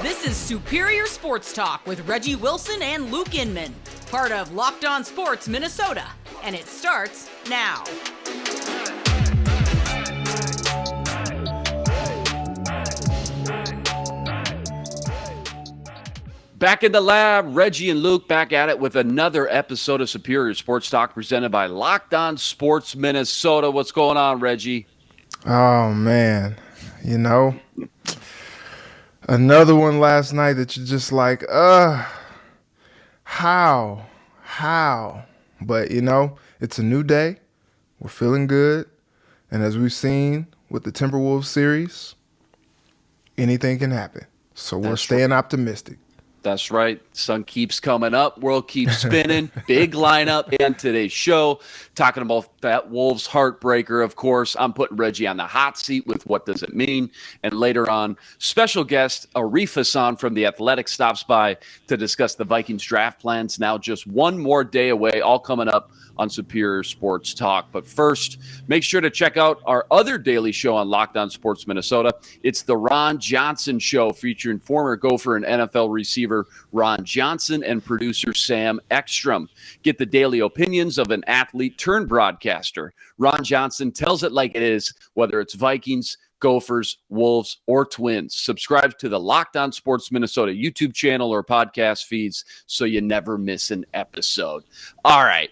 This is Superior Sports Talk with Reggie Wilson and Luke Inman, part of Locked On Sports Minnesota, and it starts now. Back in the lab, Reggie and Luke back at it with another episode of Superior Sports Talk presented by Locked On Sports Minnesota. What's going on, Reggie? Oh, man. You know, another one last night that you're just like, how? But, you know, it's a new day. We're feeling good. And as we've seen with the Timberwolves series, anything can happen. So we're staying optimistic. That's right. Sun keeps coming up. World keeps spinning. Big lineup in today's show. Talking about that Wolves heartbreaker, of course. I'm putting Reggie on the hot seat with what does it mean. And later on, special guest Arif Hasan from The Athletic stops by to discuss the Vikings draft plans. Now just one more day away, all coming up on Superior Sports Talk. But first, make sure to check out our other daily show on Locked On Sports Minnesota. It's the Ron Johnson Show, featuring former Gopher and NFL receiver Ron Johnson and producer Sam Ekstrom. Get the daily opinions of an athlete turned broadcaster. Ron Johnson tells it like it is, whether it's Vikings, Gophers, Wolves, or Twins. Subscribe to the Locked On Sports Minnesota YouTube channel or podcast feeds so you never miss an episode. All right.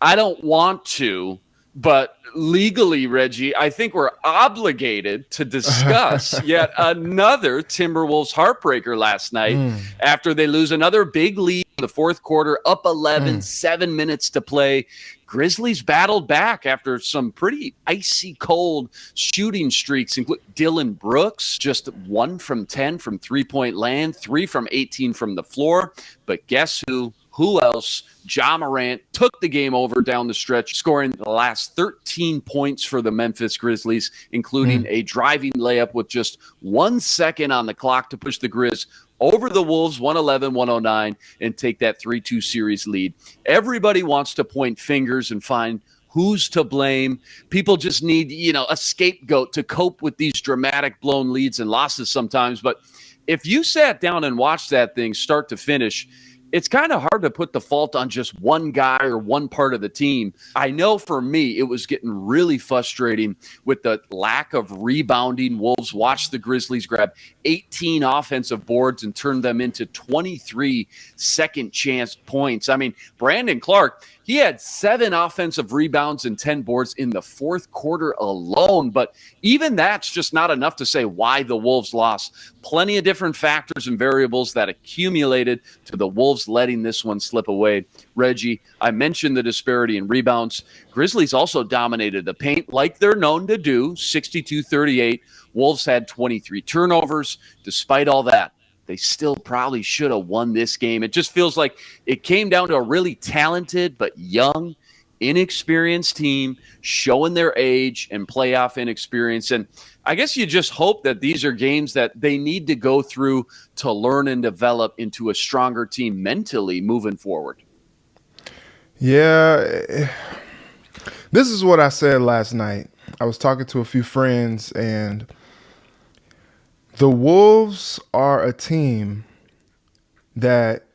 I don't want to, but legally, Reggie, I think we're obligated to discuss yet another Timberwolves heartbreaker last night after they lose another big lead in the fourth quarter, up 11, 7 minutes to play. Grizzlies battled back after some pretty icy cold shooting streaks, including Dylan Brooks, just 1 from 10 from three-point land, 3 from 18 from the floor. But guess who? Who else? Ja Morant took the game over down the stretch, scoring the last 13 points for the Memphis Grizzlies, including a driving layup with just 1 second on the clock to push the Grizz over the Wolves 111-109 and take that 3-2 series lead. Everybody wants to point fingers and find who's to blame. People just need, a scapegoat to cope with these dramatic blown leads and losses sometimes. But if you sat down and watched that thing start to finish, it's kind of hard to put the fault on just one guy or one part of the team. I know for me, it was getting really frustrating with the lack of rebounding. Wolves watched the Grizzlies grab 18 offensive boards and turn them into 23 second chance points. I mean, Brandon Clark, he had 7 offensive rebounds and 10 boards in the fourth quarter alone. But even that's just not enough to say why the Wolves lost. Plenty of different factors and variables that accumulated to the Wolves letting this one slip away. Reggie, I mentioned the disparity in rebounds. Grizzlies also dominated the paint like they're known to do, 62-38. Wolves had 23 turnovers. Despite all that, they still probably should have won this game. It just feels like it came down to a really talented but young, inexperienced team showing their age and playoff inexperience. And I guess you just hope that these are games that they need to go through to learn and develop into a stronger team mentally moving forward. Yeah, this is what I said last night. I was talking to a few friends, and the Wolves are a team that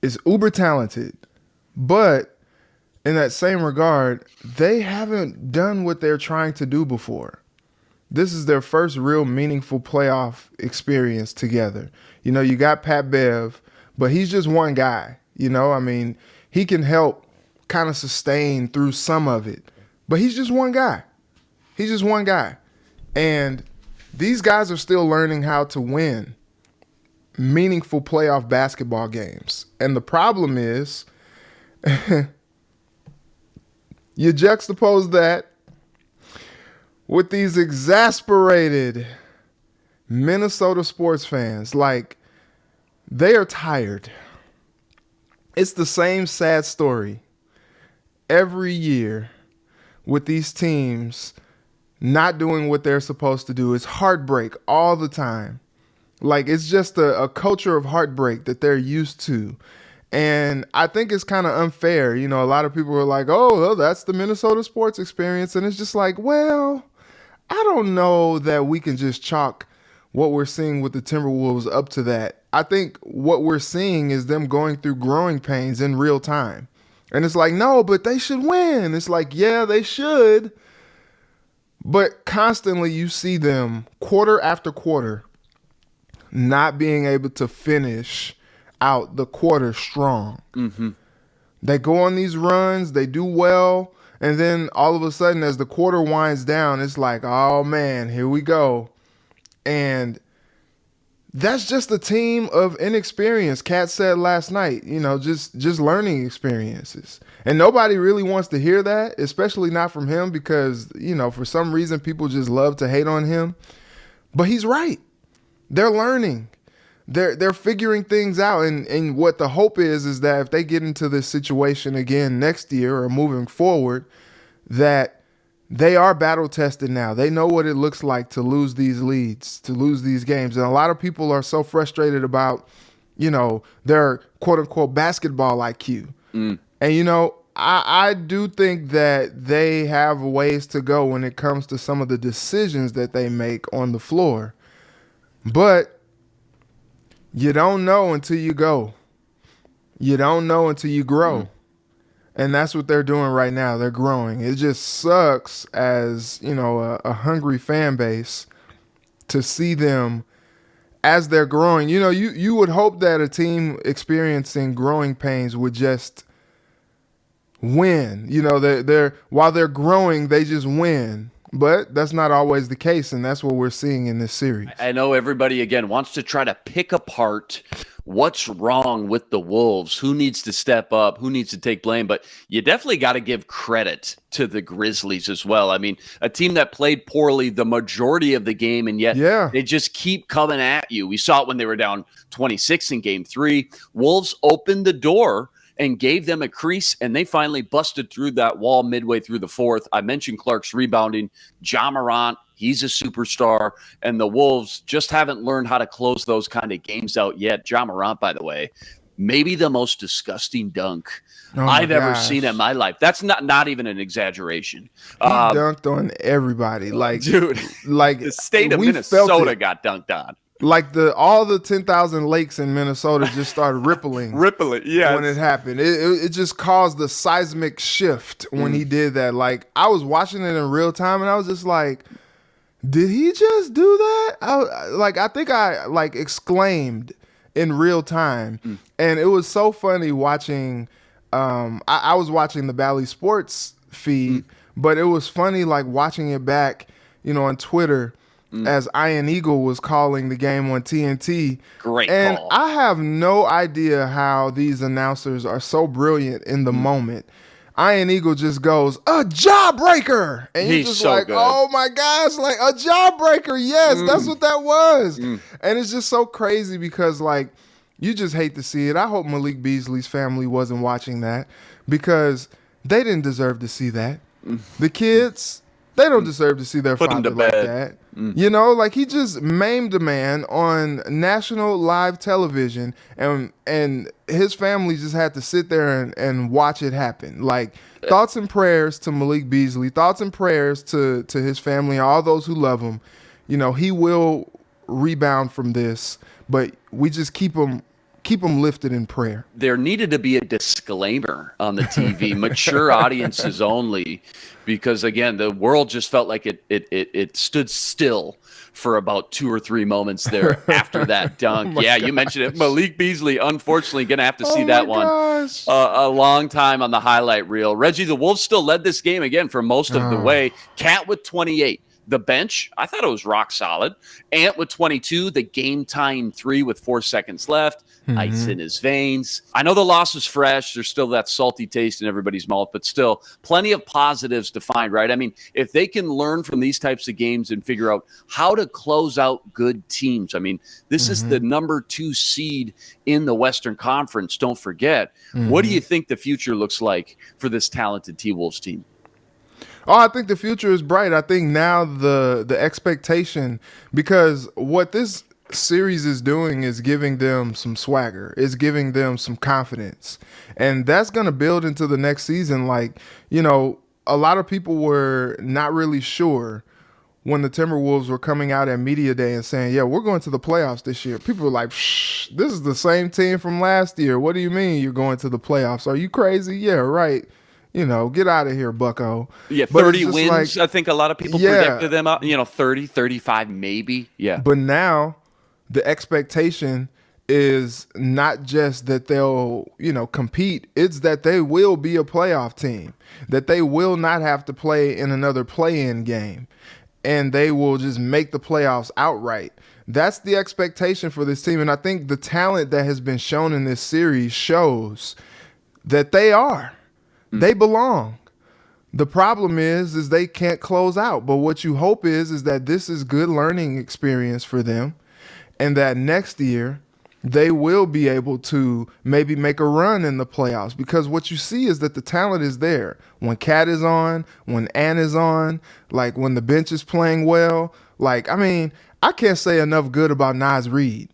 is uber talented, but in that same regard, they haven't done what they're trying to do before. This is their first real meaningful playoff experience together. You got Pat Bev, but he's just one guy. He can help kind of sustain through some of it, but he's just one guy. And these guys are still learning how to win meaningful playoff basketball games. And the problem is you juxtapose that with these exasperated Minnesota sports fans. Like, they are tired. It's the same sad story every year with these teams not doing what they're supposed to do. It's heartbreak all the time. Like, it's just a culture of heartbreak that they're used to. And I think it's kind of unfair. A lot of people are like, oh, well, that's the Minnesota sports experience. And it's just like, well, I don't know that we can just chalk what we're seeing with the Timberwolves up to that. I think what we're seeing is them going through growing pains in real time. And it's like, no, but they should win. It's like, yeah, they should. But constantly you see them quarter after quarter not being able to finish out the quarter strong. Mm-hmm. They go on these runs, they do well, and then all of a sudden as the quarter winds down, it's like, oh man, here we go. And that's just a team of inexperience. Kat said last night, just learning experiences. And nobody really wants to hear that, especially not from him because, for some reason people just love to hate on him. But he's right. They're learning. They're figuring things out. And what the hope is that if they get into this situation again next year or moving forward, that they are battle tested now. They know what it looks like to lose these leads, to lose these games. And a lot of people are so frustrated about, their quote unquote basketball IQ. And, I do think that they have ways to go when it comes to some of the decisions that they make on the floor. But you don't know until you go. You don't know until you grow. And that's what they're doing right now. They're growing. It just sucks as, a hungry fan base to see them as they're growing. You would hope that a team experiencing growing pains would just win. They're while they're growing, they just win. But that's not always the case, and that's what we're seeing in this series. I know everybody, again, wants to try to pick apart what's wrong with the Wolves, who needs to step up, who needs to take blame, but you definitely got to give credit to the Grizzlies as well. I mean, a team that played poorly the majority of the game, and yet they just keep coming at you. We saw it when they were down 26 in Game 3. Wolves opened the door and gave them a crease, and they finally busted through that wall midway through the fourth. I mentioned Clark's rebounding. Ja Morant, he's a superstar, and the Wolves just haven't learned how to close those kind of games out yet. Ja Morant, by the way, maybe the most disgusting dunk I've ever seen in my life. That's not even an exaggeration. He dunked on everybody. Dude, the state of Minnesota got dunked on. Like all the 10,000 lakes in Minnesota just started rippling. Yeah. When it happened. It just caused the seismic shift when he did that. Like, I was watching it in real time, and I was just like, did he just do that? I think I exclaimed in real time. And it was so funny watching, I was watching the Bally Sports feed, but it was funny watching it back, on Twitter, as Ian Eagle was calling the game on TNT. Great and call. I have no idea how these announcers are so brilliant in the moment. Ian Eagle just goes, a jawbreaker. And you're just so like, good. oh my gosh, a jawbreaker. Yes, that's what that was. And it's just so crazy because you just hate to see it. I hope Malik Beasley's family wasn't watching that because they didn't deserve to see that. The kids, they don't deserve to see their father like that. He just maimed a man on national live television, and his family just had to sit there and watch it happen. Thoughts and prayers to Malik Beasley, thoughts and prayers to his family and all those who love him. He will rebound from this, but we just keep him lifted in prayer. There needed to be a disclaimer on the TV, mature audiences only, because again, the world just felt like it stood still for about 2 or 3 moments there after that dunk. You mentioned it. Malik Beasley, unfortunately, going to have to see that one a long time on the highlight reel. Reggie, the Wolves still led this game again for most of the way. Cat with 28. The bench, I thought it was rock solid. Ant with 22, the game-tying 3 with 4 seconds left. Ice in his veins. I know the loss was fresh. There's still that salty taste in everybody's mouth, but still plenty of positives to find, right? I mean, if they can learn from these types of games and figure out how to close out good teams. I mean, this is the number 2 seed in the Western Conference, don't forget. What do you think the future looks like for this talented T-Wolves team? Oh, I think the future is bright. I think now the expectation, because what this series is doing is giving them some swagger. It's giving them some confidence. And that's going to build into the next season. A lot of people were not really sure when the Timberwolves were coming out at media day and saying, yeah, we're going to the playoffs this year, people were like, shh, this is the same team from last year. What do you mean you're going to the playoffs? Are you crazy? Yeah, right. Get out of here, bucko. Yeah, But 30 wins. I think a lot of people predicted them out, 30, 35 maybe. Yeah. But now the expectation is not just that they'll, compete. It's that they will be a playoff team, that they will not have to play in another play-in game, and they will just make the playoffs outright. That's the expectation for this team. And I think the talent that has been shown in this series shows that they are. They belong. The problem is they can't close out. But what you hope is that this is good learning experience for them, and that next year they will be able to maybe make a run in the playoffs, because what you see is that the talent is there. When Cat is on, when Ant is on, like when the bench is playing well, I can't say enough good about Naz Reid.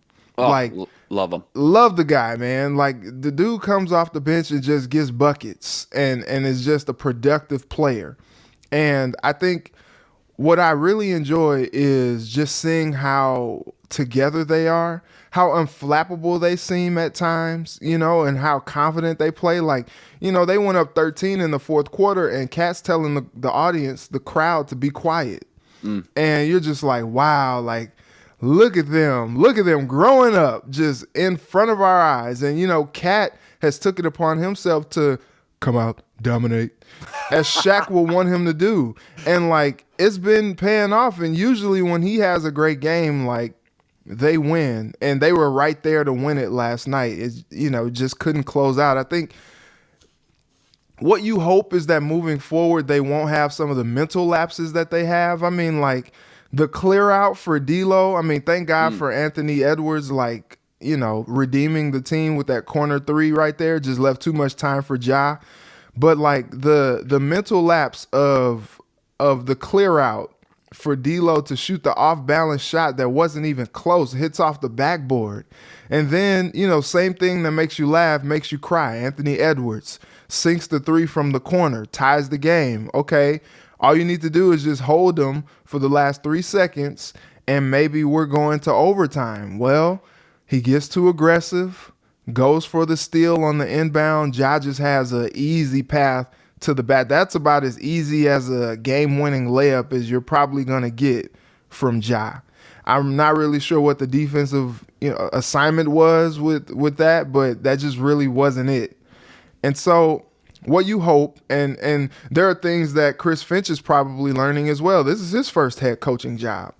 Love him. Love the guy, man. The dude comes off the bench and just gets buckets and is just a productive player. And I think what I really enjoy is just seeing how together they are, how unflappable they seem at times, and how confident they play. They went up 13 in the fourth quarter, and Cat's telling the audience, the crowd, to be quiet. And you're just like, wow, look at them growing up just in front of our eyes. And, Cat has took it upon himself to come out, dominate, as Shaq will want him to do. And, it's been paying off. And usually when he has a great game, they win. And they were right there to win it last night. Just couldn't close out. I think what you hope is that moving forward, they won't have some of the mental lapses that they have. The clear out for D'Lo, thank God for Anthony Edwards, redeeming the team with that corner three right there. Just left too much time for Ja. But the mental lapse of the clear out for D'Lo to shoot the off balance shot that wasn't even close, hits off the backboard. And then, same thing that makes you laugh, makes you cry. Anthony Edwards sinks the three from the corner, ties the game. Okay. All you need to do is just hold them for the last 3 seconds, and maybe we're going to overtime. Well, he gets too aggressive, goes for the steal on the inbound. Ja just has an easy path to the bat. That's about as easy as a game-winning layup as you're probably going to get from Ja. I'm not really sure what the defensive assignment was with that, but that just really wasn't it. And so what you hope, and there are things that Chris Finch is probably learning as well. This is his first head coaching job.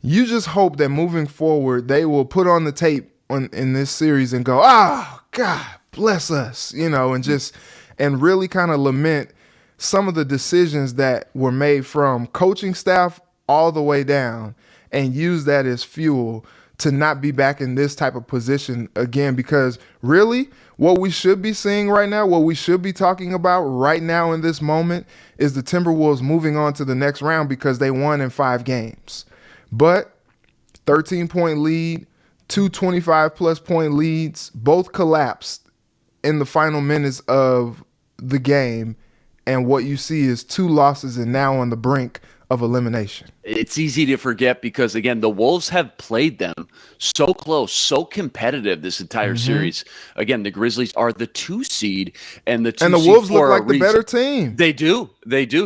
You just hope that moving forward, they will put on the tape in this series and go, oh, God, bless us, and really kind of lament some of the decisions that were made from coaching staff all the way down, and use that as fuel to not be back in this type of position again. Because really, what we should be seeing right now, what we should be talking about right now in this moment, is the Timberwolves moving on to the next round because they won in 5 games. But 13-point lead, 2 25-plus point leads, both collapsed in the final minutes of the game. And what you see is 2 losses and now on the brink of elimination. It's easy to forget because, again, the Wolves have played them so close, so competitive this entire series. Again, the Grizzlies are the 2 seed, and the Wolves look like the better team. They do,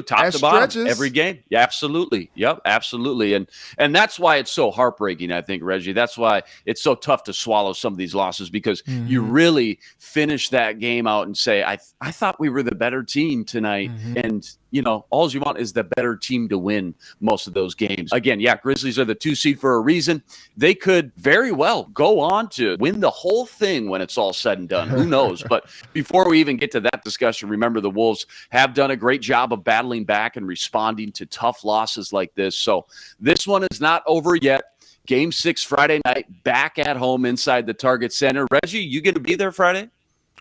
top At to bottom, stretches. every game. Yeah, absolutely. Yep, absolutely. And that's why it's so heartbreaking, I think, Reggie. That's why it's so tough to swallow some of these losses, because you really finish that game out and say, I thought we were the better team tonight, and all you want is the better team to win most of those games. Again, yeah, Grizzlies are the 2 seed for a reason. They could very well go on to win the whole thing when it's all said and done. Who knows? But before we even get to that discussion, remember the Wolves have done a great job of battling back and responding to tough losses like this. So this one is not over yet. Game 6 Friday night, back at home inside the Target Center. Reggie, you going to be there Friday?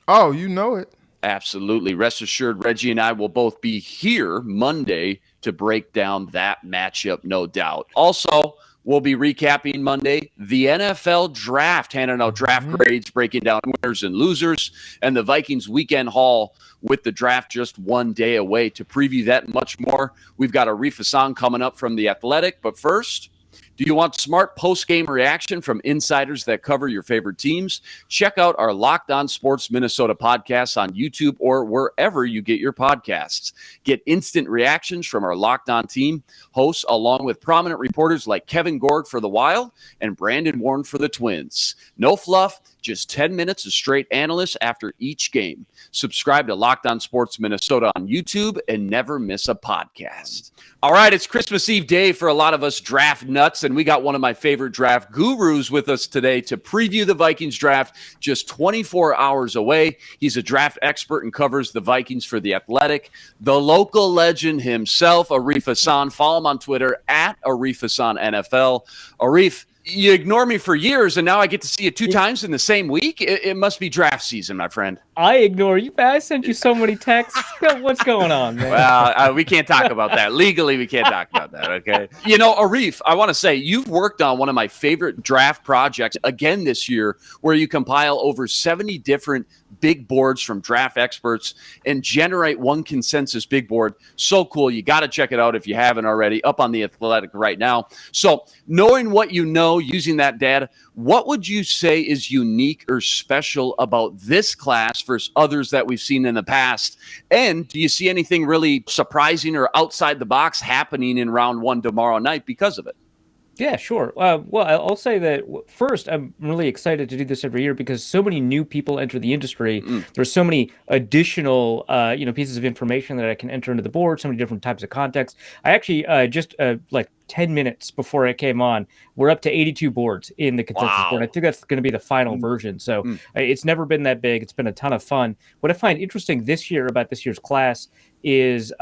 Oh, you know it. Absolutely. Rest assured, Reggie and I will both be here Monday to break down that matchup, no doubt. Also, We'll be recapping Monday the NFL draft, handing out draft grades, breaking down winners and losers, and the Vikings weekend haul with the draft just one day away. To preview that and much more, we've got Arif Hasan coming up from The Athletic. But first, do you want smart post-game reaction from insiders that cover your favorite teams? Check out our Locked On Sports Minnesota podcast on YouTube or wherever you get your podcasts. Get instant reactions from our Locked On team hosts, along with prominent reporters like Kevin Gorg for the Wild and Brandon Warren for the Twins. No fluff, just 10 minutes of straight analysis after each game. Subscribe to Locked On Sports Minnesota on YouTube and never miss a podcast. All right, it's Christmas Eve day for a lot of us draft nuts, and we got one of my favorite draft gurus with us today to preview the Vikings draft just 24 hours away. He's a draft expert and covers the Vikings for The Athletic. The local legend himself, Arif Hasan. Follow him on Twitter at Arif Hasan NFL. Arif, you ignored me for years, and now I get to see you 2 times in the same week. It must be draft season, my friend. I ignore you. I sent you so many texts. What's going on, man? Well, we can't talk about that. Legally, we can't talk about that, okay? You know, Arif, I want to say you've worked on one of my favorite draft projects again this year, where you compile over 70 different big boards from draft experts and generate one consensus big board. So cool. You got to check it out if you haven't already, up on The Athletic right now. So knowing what you know, using that data, what would you say is unique or special about this class versus others that we've seen in the past? And do you see anything really surprising or outside the box happening in round 1 tomorrow night because of it? Yeah, sure. Well, I'll say that first, I'm really excited to do this every year because so many new people enter the industry. There's so many additional, pieces of information that I can enter into the board, so many different types of context. I actually just like 10 minutes before I came on, we're up to 82 boards in the consensus board. I think that's going to be the final version. So it's never been that big. It's been a ton of fun. What I find interesting this year about this year's class is,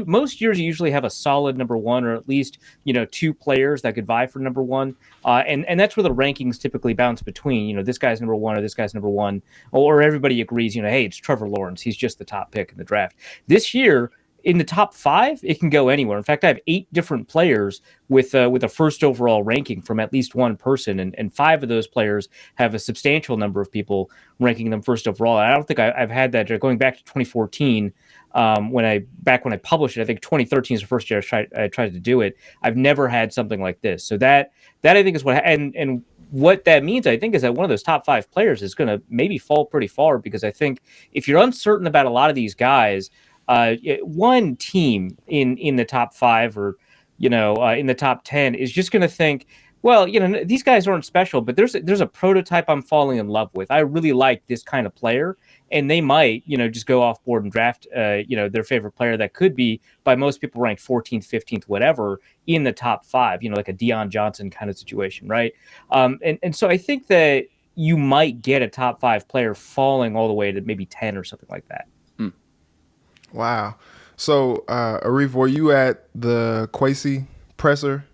most years you usually have a solid number 1 or at least, 2 players that could vie for number 1. And that's where the rankings typically bounce between, this guy's number 1 or this guy's number 1, or everybody agrees, hey, it's Trevor Lawrence. He's just the top pick in the draft. This year, in the top 5, it can go anywhere. In fact, I have 8 different players with a first overall ranking from at least one person, and 5 of those players have a substantial number of people ranking them first overall. I don't think I've had that going back to 2014. When I published it. I think 2013 is the first year I tried to do it. I've never had something like this. So that I think is what and what that means, I think, is that one of those top 5 players is going to maybe fall pretty far, because I think if you're uncertain about a lot of these guys, one team in the top 5 or in the top 10 is just going to think, well, these guys aren't special, but there's a prototype I'm falling in love with. I really like this kind of player, and they might, just go off board and draft, their favorite player that could be, by most people, ranked 14th, 15th, whatever, in the top 5, like a Deion Johnson kind of situation, right? And so I think that you might get a top 5 player falling all the way to maybe 10 or something like that. Wow. So, Arif, were you at the Kwesi presser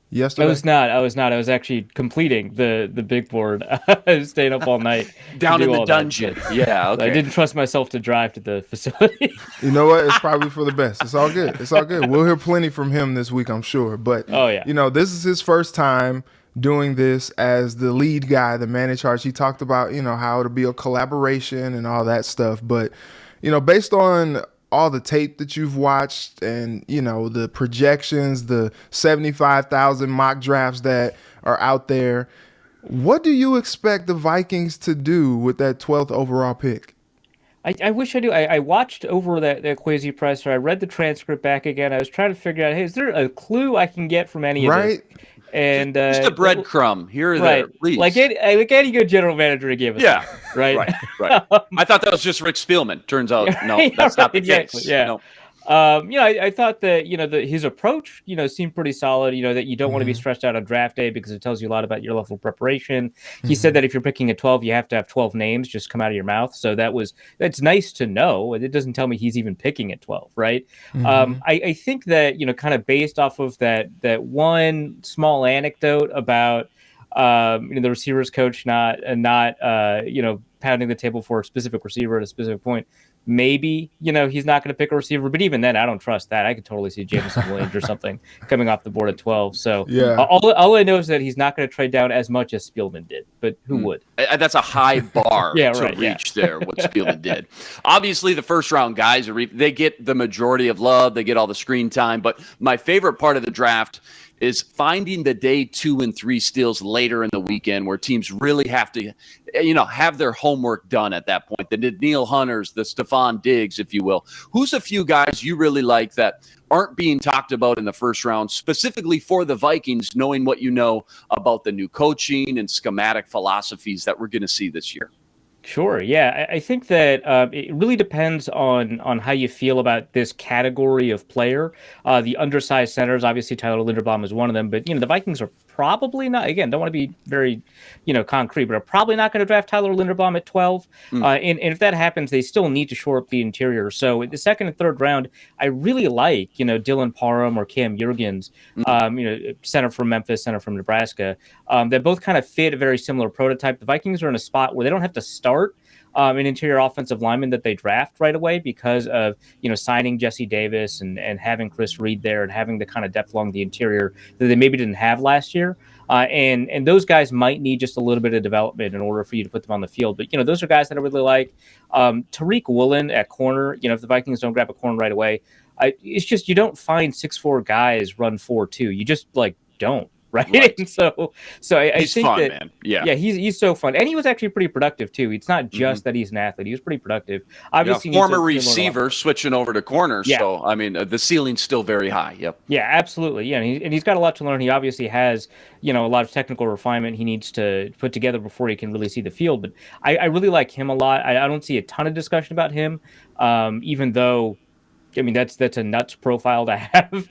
yesterday? I was not. I was actually completing the big board. I was staying up all night. Down in the dungeon. Yeah, okay. So I didn't trust myself to drive to the facility. You know what? It's probably for the best. It's all good. It's all good. We'll hear plenty from him this week, I'm sure. But, this is his first time doing this as the lead guy, the man in charge. He talked about, how it'll be a collaboration and all that stuff. But, based on all the tape that you've watched and, the projections, the 75,000 mock drafts that are out there, what do you expect the Vikings to do with that 12th overall pick? I wish I knew. I watched over that Kwesi presser. I read the transcript back again. I was trying to figure out, hey, is there a clue I can get from any of this? And just a breadcrumb here or there, at least. Like any good general manager to give us. Yeah, that, right. Right. I thought that was just Rick Spielman. Turns out, no, that's not the case. Yeah. No. I thought that, his approach, seemed pretty solid, that you don't want to be stressed out on draft day because it tells you a lot about your level of preparation. He said that if you're picking at 12, you have to have 12 names just come out of your mouth. So that's nice to know. It doesn't tell me he's even picking at 12, right? I think that, kind of based off of that one small anecdote about, the receivers coach not pounding the table for a specific receiver at a specific point. maybe, he's not going to pick a receiver. But even then, I don't trust that. I could totally see Jameson Williams or something coming off the board at 12. So Yeah. all I know is that he's not going to trade down as much as Spielman did. But who would? That's a high bar to yeah. reach there, what Spielman did. Obviously, the first-round guys, they get the majority of love. They get all the screen time. But my favorite part of the draft is finding the day 2 and 3 steals later in the weekend where teams really have to, have their homework done at that point. The Daniil Hunters, the Stephon Diggs, if you will. Who's a few guys you really like that aren't being talked about in the first round, specifically for the Vikings, knowing what you know about the new coaching and schematic philosophies that we're going to see this year? Sure. Yeah, I think that it really depends on how you feel about this category of player. The undersized centers, obviously Tyler Linderbaum is one of them, but the Vikings are probably not. Again, don't want to be very concrete, but are probably not going to draft Tyler Linderbaum at 12. And if that happens, they still need to shore up the interior. So in the second and third round, I really like Dylan Parham or Cam Jurgens, center from Memphis, center from Nebraska. That both kind of fit a very similar prototype. The Vikings are in a spot where they don't have to start an interior offensive lineman that they draft right away because of signing Jesse Davis and having Chris Reed there and having the kind of depth along the interior that they maybe didn't have last year. And those guys might need just a little bit of development in order for you to put them on the field. But those are guys that I really like. Tariq Woolen at corner. If the Vikings don't grab a corner right away, it's just you don't find 6'4" guys run 4.2. You just don't. Right. And so I he's think fun, that, man. Yeah, he's so fun, and he was actually pretty productive too. It's not just that he's an athlete; he was pretty productive. Obviously, former receiver switching over to corner. Yeah. So I mean, the ceiling's still very high. Yep. Yeah, absolutely. Yeah, and he's got a lot to learn. He obviously has a lot of technical refinement he needs to put together before he can really see the field. But I really like him a lot. I don't see a ton of discussion about him, even though. I mean, that's a nuts profile to have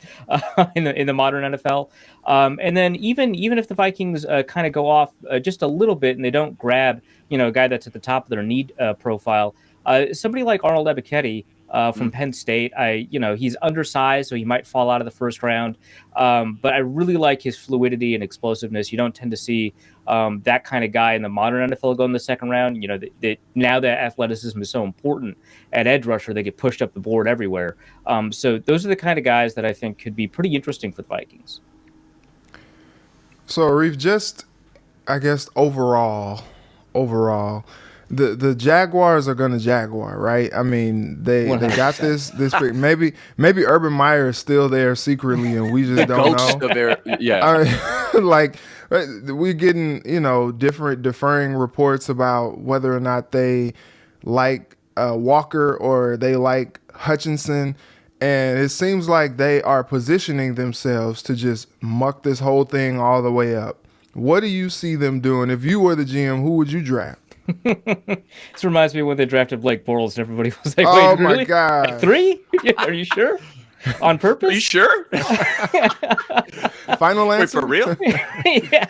in the modern NFL. And then even if the Vikings kind of go off just a little bit and they don't grab a guy that's at the top of their need profile, somebody like Arnold Ebiketie from Penn State, he's undersized, so he might fall out of the first round. But I really like his fluidity and explosiveness. You don't tend to see that kind of guy in the modern NFL go in the second round. That now that athleticism is so important at edge rusher, they get pushed up the board everywhere. So those are the kind of guys that I think could be pretty interesting for the Vikings. So, Arif, just I guess overall, the Jaguars are going to Jaguar, right? I mean, they got this pick. Maybe Urban Meyer is still there secretly, and we just don't know. Like we're getting different differing reports about whether or not they like Walker or they like Hutchinson. And it seems like they are positioning themselves to just muck this whole thing all the way up. What do you see them doing? If you were the GM, who would you draft? This reminds me of when they drafted Blake Bortles and everybody was like, "Oh wait, really? my God, At 3? Are you sure? On purpose? Are you sure?" Final answer? Wait, for real? Yeah.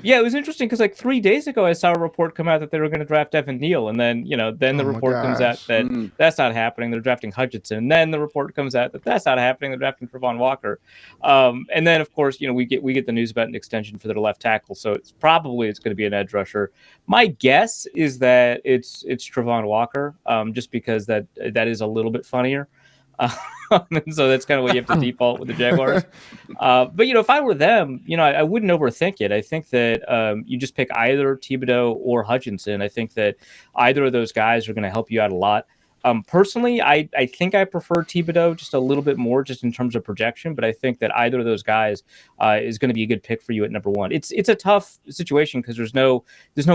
It was interesting because 3 days ago I saw a report come out that they were going to draft Evan Neal, and then the report comes out that that's not happening. They're drafting Hutchinson, and then the report comes out that that's not happening. They're drafting Trevon Walker, and then of course we get the news about an extension for their left tackle. So it's going to be an edge rusher. My guess is that it's Trevon Walker, just because that is a little bit funnier. And so that's kind of what you have to default with the Jaguars. But if I were them, I wouldn't overthink it. I think that you just pick either Thibodeau or Hutchinson. I think that either of those guys are going to help you out a lot. Personally, I think I prefer Thibodeau just a little bit more, just in terms of projection. But I think that either of those guys is going to be a good pick for you at number 1. It's a tough situation because there's no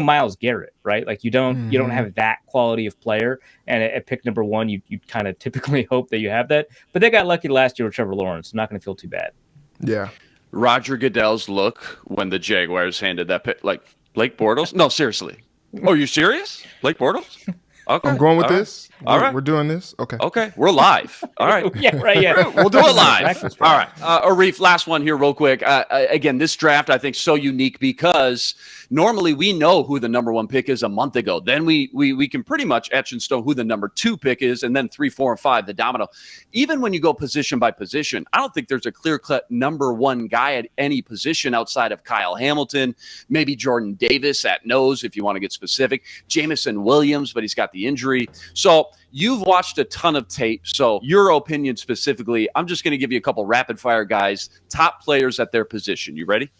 Myles Garrett, right? Like you don't have that quality of player. And at pick number 1, you kind of typically hope that you have that. But they got lucky last year with Trevor Lawrence. I'm not going to feel too bad. Yeah. Roger Goodell's look when the Jaguars handed that pick, like Blake Bortles. No, seriously. Oh, you serious? Blake Bortles? Okay. I'm going with this. All right. We're doing this. Okay. We're live. All right. Yeah, right. Yeah. We'll do it live. All right. Arif, last one here real quick. Again, this draft, I think, so unique because normally we know who the number 1 pick is a month ago. Then we can pretty much etch in stone who the number 2 pick is, and then 3, 4, and 5, the domino. Even when you go position by position, I don't think there's a clear-cut number 1 guy at any position outside of Kyle Hamilton, maybe Jordan Davis at nose if you want to get specific, Jamison Williams, but he's got got the injury. So you've watched a ton of tape. So your opinion specifically, I'm just going to give you a couple rapid fire guys, top players at their position. You ready?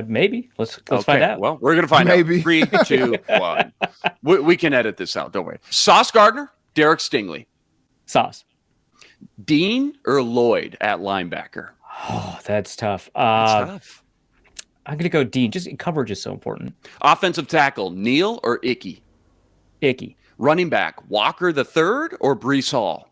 Maybe. Let's find out. Well, we're going to find Maybe. out. 3, 2, 1. We can edit this out. Don't worry. Sauce Gardner, Derek Stingley. Sauce. Dean or Lloyd at linebacker? Oh, that's tough. That's tough. I'm going to go Dean. Just coverage is so important. Offensive tackle, Neal or Icky? Icky. Running back, Walker the third or Breece Hall?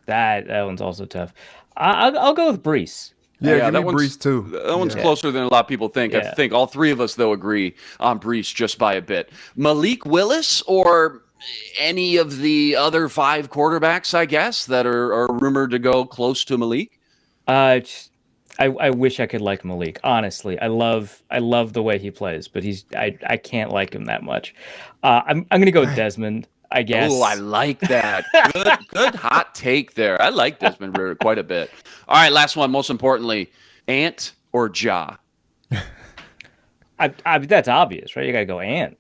That one's also tough. I'll go with Breece. Yeah, give that me one's Breece too. That one's closer than a lot of people think. Yeah. I think all three of us, though, agree on Breece just by a bit. Malik Willis or any of the other 5 quarterbacks, I guess, that are rumored to go close to Malik? I wish I could like Malik. Honestly, I love the way he plays, but I can't like him that much. I'm gonna go with Desmond, I guess. Oh, I like that. Good hot take there. I like Desmond Ridder quite a bit. All right, last one. Most importantly, Ant or Ja? That's obvious, right? You gotta go Ant.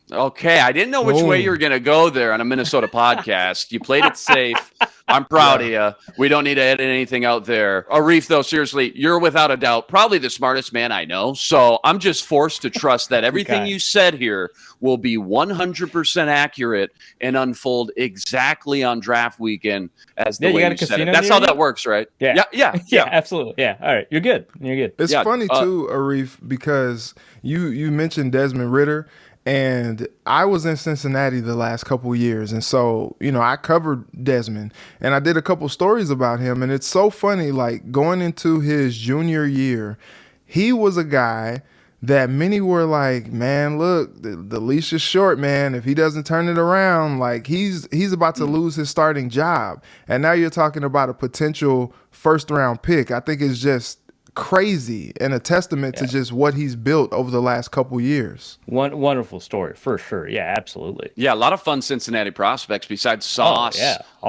Okay, I didn't know which way you were going to go there on a Minnesota podcast. You played it safe. I'm proud of you. We don't need to edit anything out there. Arif, though, seriously, you're without a doubt probably the smartest man I know. So I'm just forced to trust that everything you said here will be 100% accurate and unfold exactly on draft weekend as the way you said it. That's how that works, right? Yeah, yeah, absolutely. Yeah, all right, you're good. It's funny too, Arif, because you mentioned Desmond Ridder. And I was in Cincinnati the last couple of years. And so, I covered Desmond and I did a couple stories about him. And it's so funny, like going into his junior year, he was a guy that many were like, man, look, the leash is short, man. If he doesn't turn it around, like he's about to lose his starting job. And now you're talking about a potential first round pick. I think it's just crazy and a testament to just what he's built over the last couple years. Wonderful story for sure. Yeah, absolutely. Yeah, a lot of fun Cincinnati prospects besides Sauce,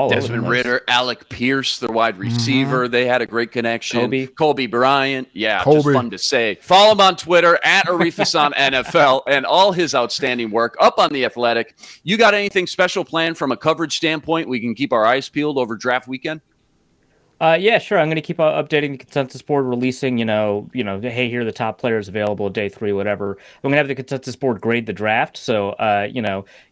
Desmond Ridder, Alec Pierce, their wide receiver. They had a great connection. Kobe Bryant. Yeah, just fun to say. Follow him on Twitter at Arif Hasan NFL and all his outstanding work up on The Athletic. You got anything special planned from a coverage standpoint we can keep our eyes peeled over draft weekend? Yeah, sure. I'm going to keep updating the consensus board, releasing, hey, here are the top players available day 3, whatever. I'm going to have the consensus board grade the draft. So,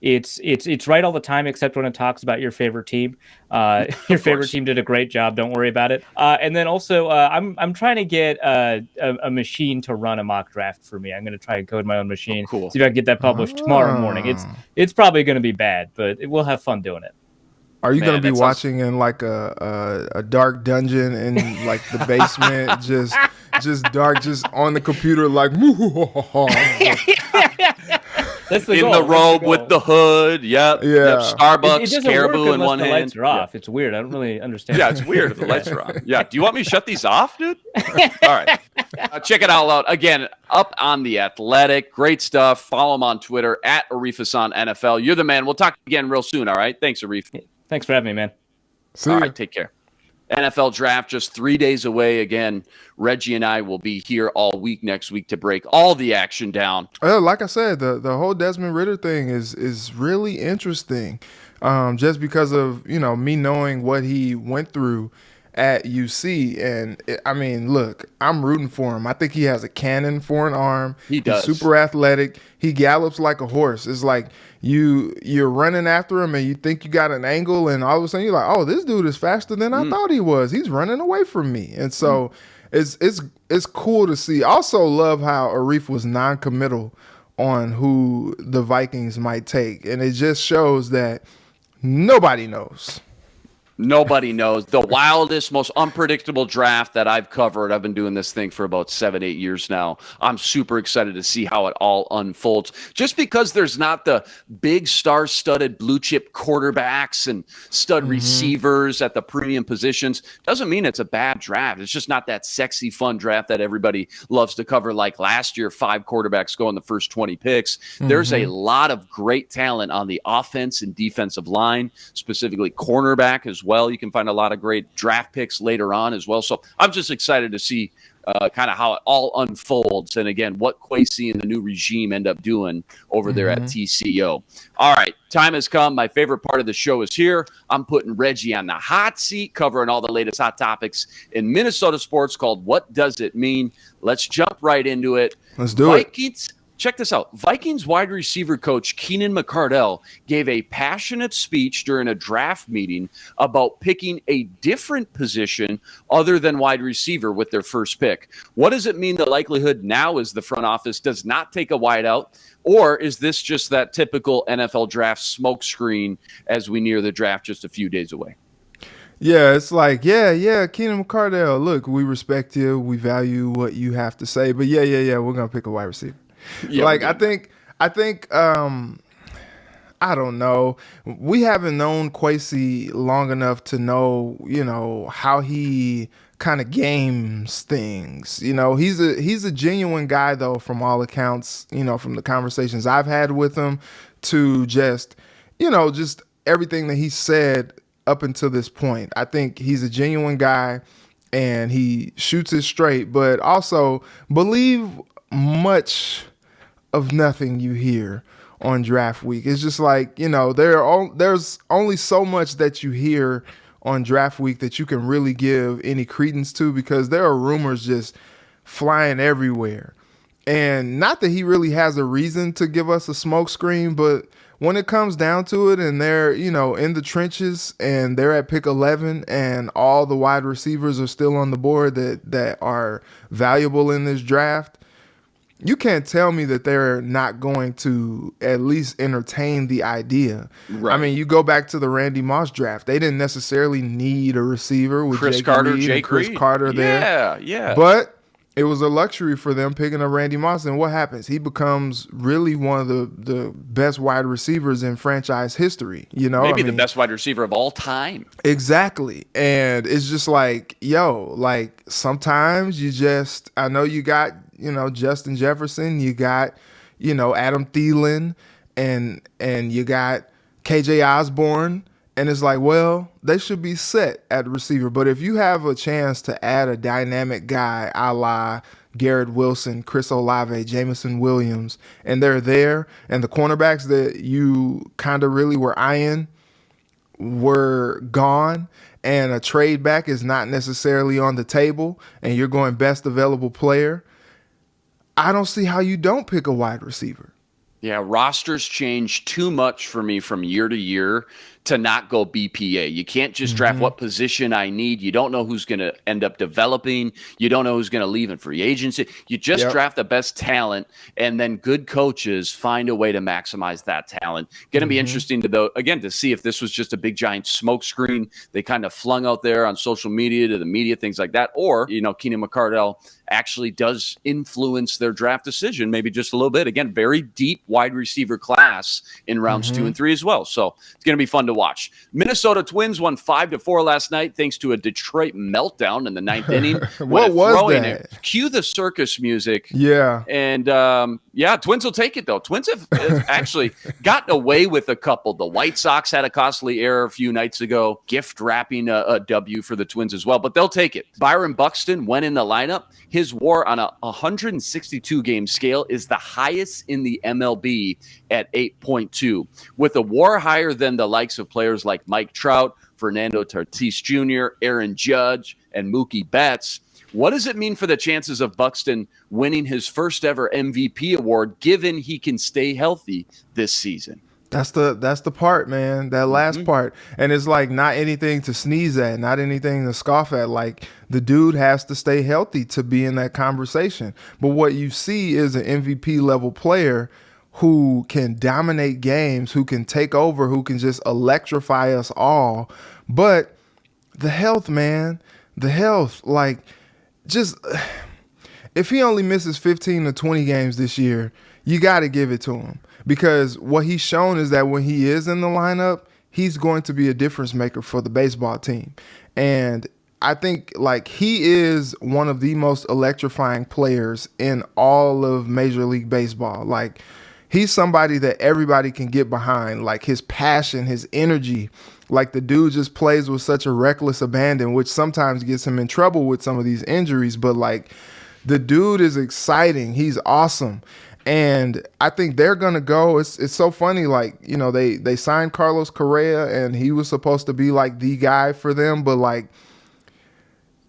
it's right all the time, except when it talks about your favorite team. Your favorite team did a great job. Don't worry about it. And then also, I'm trying to get a machine to run a mock draft for me. I'm going to try and code my own machine. Oh, cool. See if I can get that published tomorrow morning. It's probably going to be bad, but we'll have fun doing it. Are you going to be watching in like a dark dungeon in like the basement, just dark, just on the computer, like That's the in goal. the robe with the hood? Yep. Starbucks, Caribou in one hand. The lights are off. It's weird. I don't really understand. Yeah, it's weird if the lights are on. Yeah. Do you want me to shut these off, dude? All right. Check it out loud. Again, up on The Athletic. Great stuff. Follow him on Twitter at Arif Hasan NFL. You're the man. We'll talk again real soon. All right. Thanks, Arif. Thanks for having me, man. All right, take care. NFL draft just 3 days away. Again, Reggie and I will be here all week next week to break all the action down. Like I said, the whole Desmond Ridder thing is really interesting, just because of me knowing what he went through at UC. And look, I'm rooting for him. I think he has a cannon for an arm. He does. He's super athletic. He gallops like a horse. It's like you're running after him and you think you got an angle, and all of a sudden you're like, oh, this dude is faster than I thought he was. He's running away from me. And so it's cool to see. Also love how Arif was non-committal on who the Vikings might take. And it just shows that nobody knows. Nobody knows. The wildest, most unpredictable draft that I've covered. I've been doing this thing for about 7-8 years now. I'm super excited to see how it all unfolds. Just because there's not the big star-studded blue-chip quarterbacks and stud receivers at the premium positions doesn't mean it's a bad draft. It's just not that sexy, fun draft that everybody loves to cover. Like last year, 5 quarterbacks go in the first 20 picks. There's a lot of great talent on the offense and defensive line, specifically cornerback as well. You can find a lot of great draft picks later on as well. So I'm just excited to see kind of how it all unfolds. And again, what Kwesi and the new regime end up doing over there at TCO. All right, time has come. My favorite part of the show is here. I'm putting Reggie on the hot seat, covering all the latest hot topics in Minnesota sports called What Does It Mean? Let's jump right into it. Let's do it. Check this out. Vikings wide receiver coach Keenan McCardell gave a passionate speech during a draft meeting about picking a different position other than wide receiver with their first pick. What does it mean the likelihood now is the front office does not take a wideout, or is this just that typical NFL draft smokescreen as we near the draft just a few days away? Yeah, it's like, Keenan McCardell, look, we respect you. We value what you have to say. But we're going to pick a wide receiver. Yeah, like, I think, I don't know. We haven't known Kwesi long enough to know, how he kind of games things. He's a genuine guy, though, from all accounts, from the conversations I've had with him to just everything that he said up until this point. I think he's a genuine guy and he shoots it straight, but also believe much of nothing you hear on draft week. It's just like, there's only so much that you hear on draft week that you can really give any credence to, because there are rumors just flying everywhere. And not that he really has a reason to give us a smoke screen, but when it comes down to it and they're, in the trenches and they're at pick 11 and all the wide receivers are still on the board that are valuable in this draft, you can't tell me that they're not going to at least entertain the idea. Right. I mean, you go back to the Randy Moss draft. They didn't necessarily need a receiver with Chris Jake Carter, Reed and Chris Reed. Carter there. Yeah. But it was a luxury for them picking up Randy Moss. And what happens? He becomes really one of the best wide receivers in franchise history. Maybe the best wide receiver of all time. Exactly. And it's just like, sometimes I know you got, Justin Jefferson, you got, Adam Thielen, and you got KJ Osborne. And it's like, well, they should be set at receiver. But if you have a chance to add a dynamic guy a la Garrett Wilson, Chris Olave, Jameson Williams, and they're there, and the cornerbacks that you kind of really were eyeing were gone, and a trade back is not necessarily on the table, and you're going best available player, I don't see how you don't pick a wide receiver. Yeah, rosters change too much for me from year to year to not go BPA. You can't just draft what position I need. You don't know who's going to end up developing. You don't know who's going to leave in free agency. You just draft the best talent, and then good coaches find a way to maximize that talent. Going to be interesting to see if this was just a big giant smoke screen they kind of flung out there on social media to the media, things like that, or Keenan McCardell actually does influence their draft decision, maybe just a little bit. Again, very deep wide receiver class in rounds 2 and 3 as well. So it's going to be fun to watch. Minnesota Twins won 5-4 last night thanks to a Detroit meltdown in the 9th inning. What was that? Cue the circus music. Yeah. And Twins will take it, though. Twins have actually gotten away with a couple. The White Sox had a costly error a few nights ago, gift wrapping a W for the Twins as well, but they'll take it. Byron Buxton went in the lineup. His WAR on a 162-game scale is the highest in the MLB at 8.2, with a WAR higher than the likes of players like Mike Trout, Fernando Tatis Jr., Aaron Judge, and Mookie Betts. What does it mean for the chances of Buxton winning his first ever MVP award, given he can stay healthy this season? That's the part, man. That last part. And it's like not anything to sneeze at, not anything to scoff at. Like, the dude has to stay healthy to be in that conversation. But what you see is an MVP level player who can dominate games, who can take over, who can just electrify us all. But the health, man, like, just if he only misses 15 to 20 games this year, you got to give it to him. Because what he's shown is that when he is in the lineup, he's going to be a difference maker for the baseball team. And I think, like, he is one of the most electrifying players in all of Major League Baseball. Like, he's somebody that everybody can get behind. Like, his passion, his energy. Like, the dude just plays with such a reckless abandon, which sometimes gets him in trouble with some of these injuries. But, like, The dude is exciting. He's awesome. And I think they're going to go. It's so funny. Like, you know, they signed Carlos Correa and he was supposed to be like the guy for them. But like,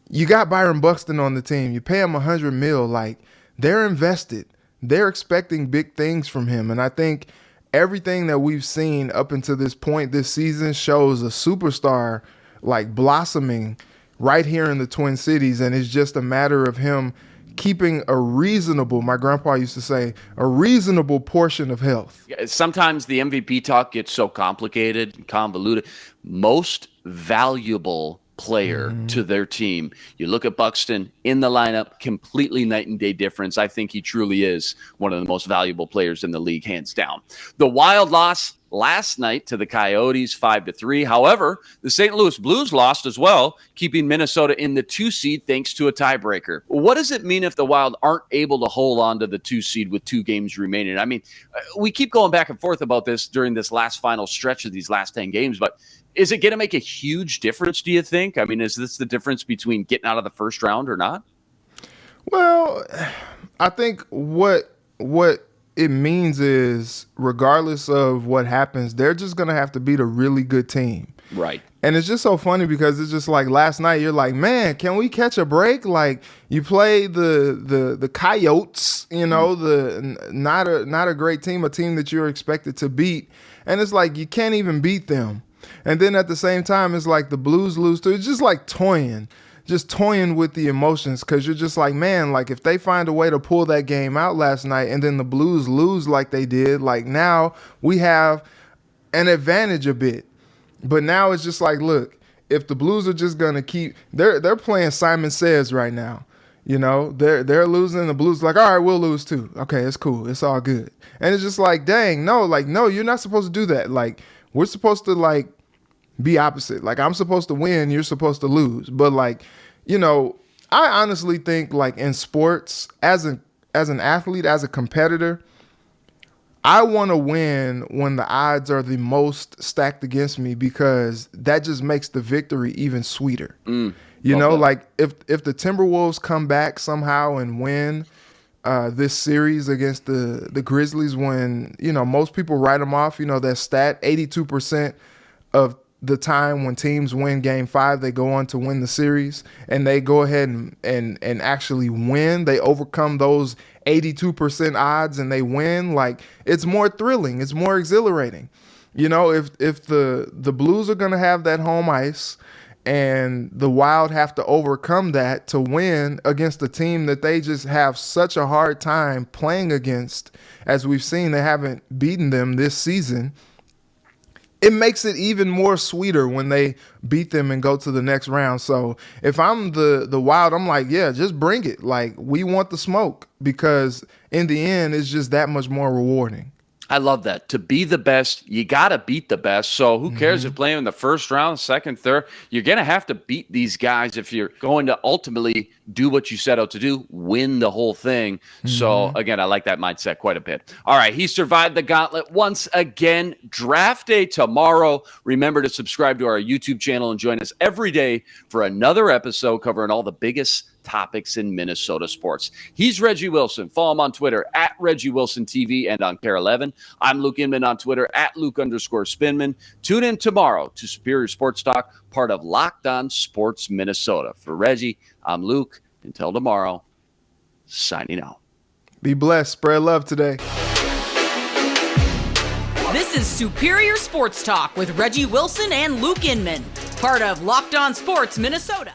you got Byron Buxton on the team. You pay him $100 million. Like, they're invested. They're expecting big things from him. And I think everything that we've seen up until this point this season shows a superstar like blossoming right here in the Twin Cities. And it's just a matter of him keeping a reasonable, my grandpa used to say, a reasonable portion of health. Sometimes the MVP talk gets so complicated and convoluted. Most valuable player to their team. You look at Buxton in the lineup, completely night and day difference. I think he truly is one of the most valuable players in the league, hands down. The Wild lost last night to the Coyotes 5-3. However, the St. Louis Blues lost as well, keeping Minnesota in the 2 seed thanks to a tiebreaker. What does it mean if the Wild aren't able to hold on to the 2 seed with 2 games remaining? I mean, we keep going back and forth about this during this last final stretch of these last 10 games, but is it going to make a huge difference, do you think? I mean, is this the difference between getting out of the first round or not? Well, I think what it means is, regardless of what happens, they're just going to have to beat a really good team. Right. And it's just so funny because it's just like last night, you're like, man, can we catch a break? Like, you play the Coyotes, you know, not a great team, a team that you're expected to beat. And it's like, you can't even beat them. And then at the same time, it's like the Blues lose too. It's just like toying with the emotions, because you're just like, man, like if they find a way to pull that game out last night and then the Blues lose like they did, like now we have an advantage a bit. But now it's just like, look, if the Blues are just gonna keep, they're playing Simon Says right now. You know, they're losing. The Blues like, all right, we'll lose too. Okay, it's cool. It's all good. And it's just like, dang, no, you're not supposed to do that. Like, we're supposed to like be opposite. Like, I'm supposed to win, you're supposed to lose. But like, you know, I honestly think like in sports, as an athlete, as a competitor, I want to win when the odds are the most stacked against me, because that just makes the victory even sweeter. You know, like if the Timberwolves come back somehow and win this series against the Grizzlies, when, you know, most people write them off, you know, that stat, 82% of the time when teams win game 5, they go on to win the series, and they go ahead and actually win. They overcome those 82% odds and they win. Like, it's more thrilling. It's more exhilarating. You know, if the Blues are going to have that home ice and the Wild have to overcome that to win against a team that they just have such a hard time playing against, as we've seen, they haven't beaten them this season, it makes it even more sweeter when they beat them and go to the next round. So if I'm the Wild, I'm like, yeah, just bring it. Like, we want the smoke, because in the end, it's just that much more rewarding. I love that. To be the best, you got to beat the best. So who cares if playing in the first round, second, third? You're going to have to beat these guys if you're going to ultimately do what you set out to do, win the whole thing. So, again, I like that mindset quite a bit. All right, he survived the gauntlet once again. Draft day tomorrow. Remember to subscribe to our YouTube channel and join us every day for another episode covering all the biggest topics in Minnesota sports. He's Reggie Wilson. Follow him on Twitter at Reggie Wilson TV and on KARE11. I'm Luke Inman on Twitter at Luke_Spinman. Tune in tomorrow to Superior Sports Talk, part of Locked On Sports Minnesota. For Reggie, I'm Luke. Until tomorrow, signing out. Be blessed. Spread love today. This is Superior Sports Talk with Reggie Wilson and Luke Inman, part of Locked On Sports Minnesota.